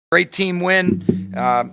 Great team win.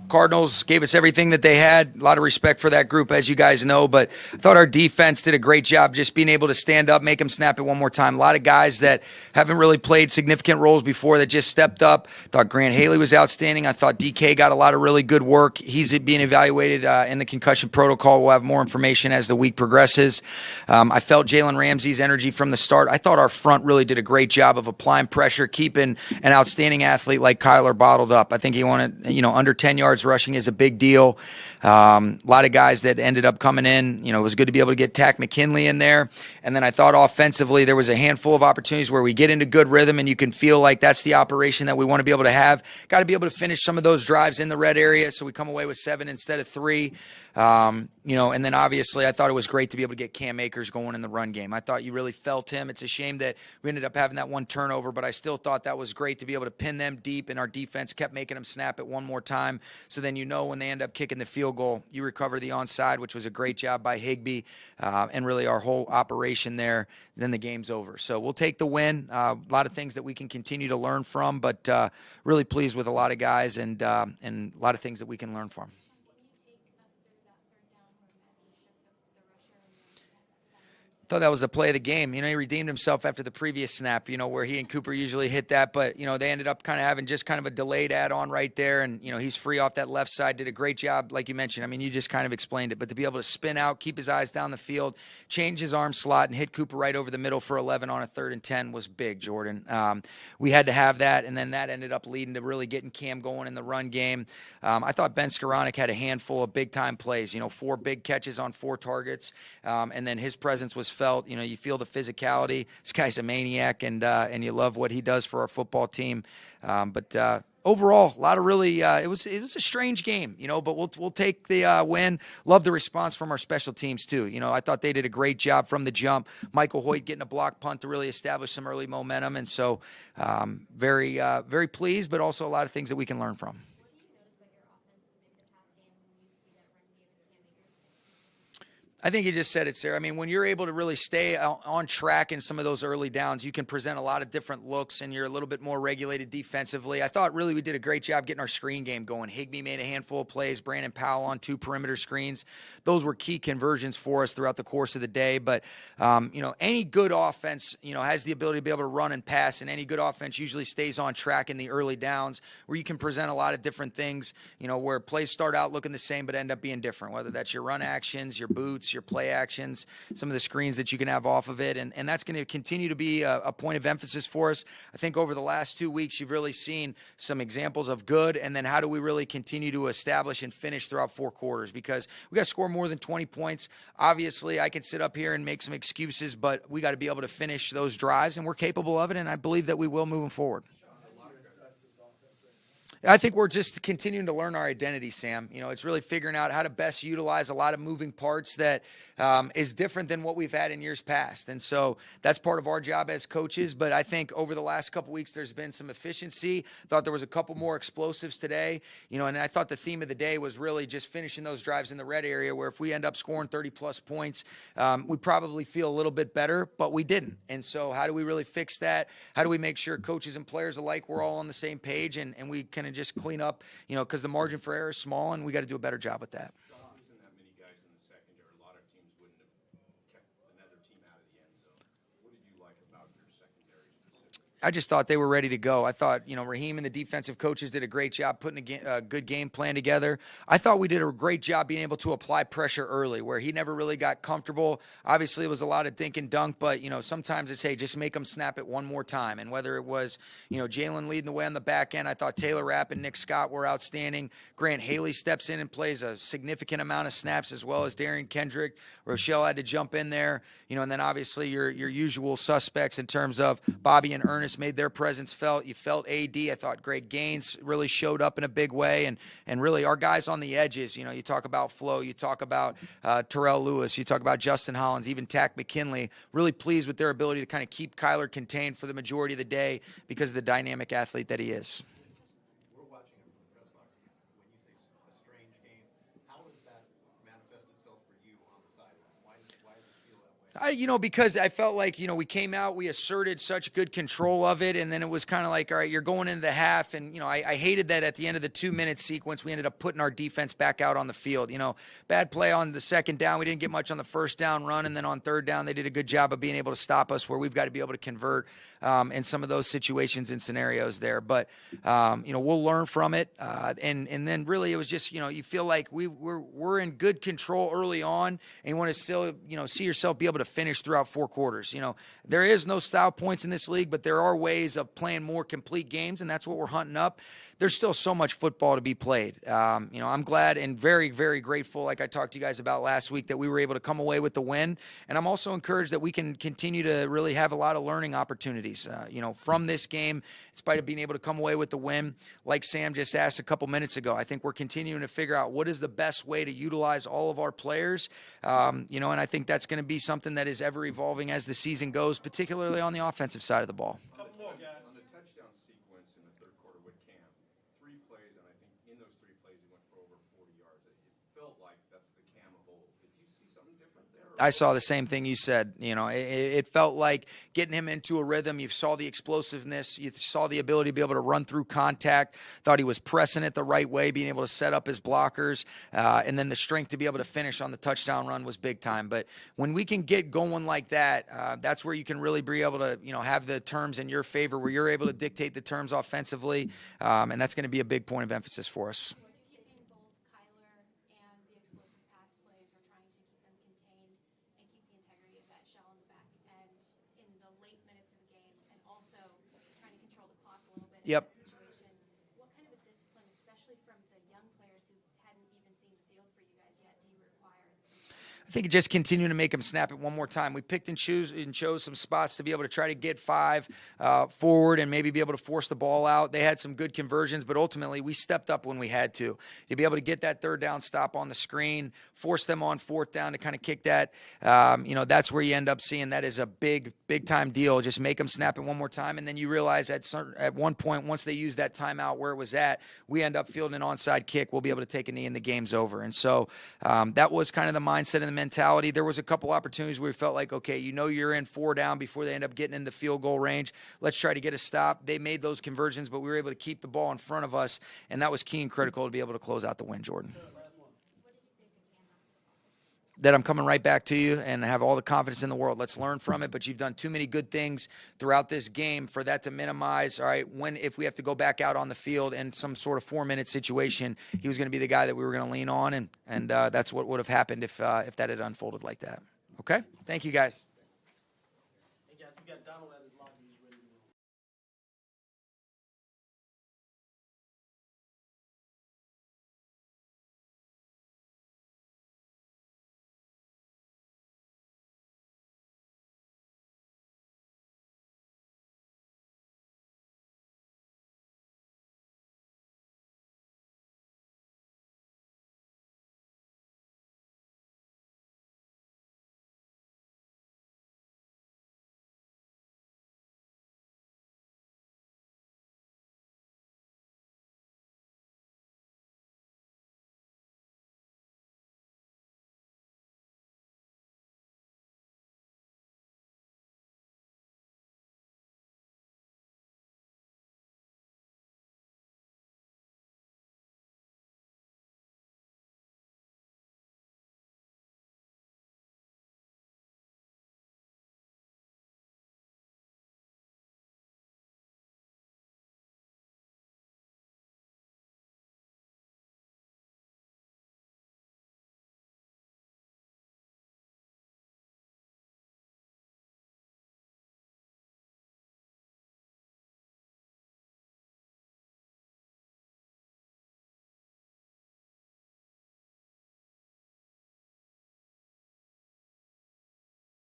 Cardinals gave us everything that they had. A lot of respect for that group, as you guys know. But I thought our defense did a great job just being able to stand up, make them snap it one more time. A lot of guys that haven't really played significant roles before that just stepped up. I thought Grant Haley was outstanding. I thought DK got a lot of really good work. He's being evaluated in the concussion protocol. We'll have more information as the week progresses. I felt Jalen Ramsey's energy from the start. I thought our front really did a great job of applying pressure, keeping an outstanding athlete like Kyler bottled up. I think he wanted, under 10 yards rushing is a big deal. A lot of guys that ended up coming in. It was good to be able to get Tack McKinley in there. And then I thought offensively there was a handful of opportunities where we get into good rhythm and you can feel like that's the operation that we want to be able to have. Got to be able to finish some of those drives in the red area so we come away with 7 instead of 3. And then obviously I thought it was great to be able to get Cam Akers going in the run game. I thought you really felt him. It's a shame that we ended up having that one turnover, but I still thought that was great to be able to pin them deep, and our defense kept making them snap it one more time. So then when they end up kicking the field goal, you recover the onside, which was a great job by Higbee, and really our whole operation there. Then the game's over. So we'll take the win. A lot of things that we can continue to learn from, but really pleased with a lot of guys and a lot of things that we can learn from. Thought that was the play of the game. He redeemed himself after the previous snap, where he and Cooper usually hit that. But, they ended up kind of having just kind of a delayed add-on right there. And, he's free off that left side, did a great job, like you mentioned. I mean, you just kind of explained it. But to be able to spin out, keep his eyes down the field, change his arm slot, and hit Cooper right over the middle for 11 on a 3rd and 10 was big, Jordan. We had to have that, and then that ended up leading to really getting Cam going in the run game. I thought Ben Skoranek had a handful of big-time plays, 4 big catches on 4 targets, and then his presence was felt. You feel the physicality. This guy's a maniac, and you love what he does for our football team. But overall, a lot of really it was a strange game, but we'll take the win. Love the response from our special teams too. I thought they did a great job from the jump. Michael Hoyt getting a block punt to really establish some early momentum, and so very pleased, but also a lot of things that we can learn from. I think you just said it, Sarah. I mean, when you're able to really stay on track in some of those early downs, you can present a lot of different looks, and you're a little bit more regulated defensively. I thought really we did a great job getting our screen game going. Higbee made a handful of plays. Brandon Powell on 2 perimeter screens. Those were key conversions for us throughout the course of the day. But, any good offense, has the ability to be able to run and pass, and any good offense usually stays on track in the early downs where you can present a lot of different things, where plays start out looking the same but end up being different, whether that's your run actions, your boots, your play actions, some of the screens that you can have off of it. And that's going to continue to be a point of emphasis for us. I think over the last 2 weeks, you've really seen some examples of good. And then how do we really continue to establish and finish throughout 4 quarters? Because we got to score more than 20 points. Obviously, I can sit up here and make some excuses, but we got to be able to finish those drives, and we're capable of it. And I believe that we will moving forward. I think we're just continuing to learn our identity, Sam. It's really figuring out how to best utilize a lot of moving parts that is different than what we've had in years past. And so that's part of our job as coaches. But I think over the last couple weeks, there's been some efficiency. Thought there was a couple more explosives today. And I thought the theme of the day was really just finishing those drives in the red area, where if we end up scoring 30-plus points, we probably feel a little bit better, but we didn't. And so how do we really fix that? How do we make sure coaches and players alike, we're all on the same page, and we kind of just clean up, because the margin for error is small, and we got to do a better job with that. Isn't that many guys in the secondary? A lot of teams wouldn't have kept another team out of the end zone. What did you like about your secondary specifically? I just thought they were ready to go. I thought, Raheem and the defensive coaches did a great job putting a good game plan together. I thought we did a great job being able to apply pressure early, where he never really got comfortable. Obviously, it was a lot of dink and dunk, but, sometimes it's, hey, just make them snap it one more time. And whether it was, Jalen leading the way on the back end, I thought Taylor Rapp and Nick Scott were outstanding. Grant Haley steps in and plays a significant amount of snaps, as well as Darian Kendrick. Rochelle had to jump in there, and then obviously your usual suspects in terms of Bobby and Ernest made their presence felt. You felt AD. I thought Greg Gaines really showed up in a big way, and really our guys on the edges. You talk about Flo, you talk about Terrell Lewis, you talk about Justin Hollins, even Tack McKinley. Really pleased with their ability to kind of keep Kyler contained for the majority of the day because of the dynamic athlete that he is. We're watching him from the press box. When you say a strange game, how does that manifest itself for you on the sideline? Why does it feel that way? Because I felt like, we came out, we asserted such good control of it, and then it was kind of like, all right, you're going into the half, and, I hated that at the end of the 2-minute sequence, we ended up putting our defense back out on the field. Bad play on the second down. We didn't get much on the first down run, and then on third down, they did a good job of being able to stop us where we've got to be able to convert in some of those situations and scenarios there. But, we'll learn from it, and then really it was just, you feel like we're in good control early on, and you want to still, see yourself be able to finish throughout 4 quarters. There is no style points in this league, but there are ways of playing more complete games, and that's what we're hunting up. There's still so much football to be played. I'm glad and very, very grateful, like I talked to you guys about last week, that we were able to come away with the win. And I'm also encouraged that we can continue to really have a lot of learning opportunities, from this game, in spite of being able to come away with the win. Like Sam just asked a couple minutes ago, I think we're continuing to figure out what is the best way to utilize all of our players. And I think that's going to be something that is ever evolving as the season goes, particularly on the offensive side of the ball. On the touchdown sequence in the third quarter with Cam, 3 plays, and I think in those 3 plays he went for over 40 yards. It felt like that's the Cam of old. Did you see something different there? I saw the same thing you said. It felt like getting him into a rhythm. You saw the explosiveness. You saw the ability to be able to run through contact. Thought he was pressing it the right way, being able to set up his blockers. And then the strength to be able to finish on the touchdown run was big time. But when we can get going like that, that's where you can really be able to, have the terms in your favor, where you're able to dictate the terms offensively. And that's going to be a big point of emphasis for us. Keeping both Kyler and the explosive pass plays, we're trying to keep them contained and keep the integrity of that shell in the back end in the late minutes of the game, and also trying to control the clock a little bit. Yep. In that situation, what kind of a discipline, especially from the young players who hadn't even seen the field for you guys yet, do you require? I think just continuing to make them snap it one more time. We picked and chose some spots to be able to try to get 5 forward and maybe be able to force the ball out. They had some good conversions, but ultimately we stepped up when we had to be able to get that third down stop on the screen, force them on 4th down to kind of kick that. That's where you end up seeing that is a big time deal. Just make them snap it one more time, and then you realize at one point, once they use that timeout where it was at, we end up fielding an onside kick. We'll be able to take a knee and the game's over. And so that was kind of the mindset and the mentality. There was a couple opportunities where we felt like, okay, you're in 4 down before they end up getting in the field goal range. Let's try to get a stop. They made those conversions, but we were able to keep the ball in front of us, and that was key and critical to be able to close out the win, Jordan. That I'm coming right back to you and have all the confidence in the world. Let's learn from it, but you've done too many good things throughout this game for that to minimize. All right, if we have to go back out on the field in some sort of 4-minute situation, he was going to be the guy that we were going to lean on, and that's what would have happened if that had unfolded like that. Okay? Thank you, guys.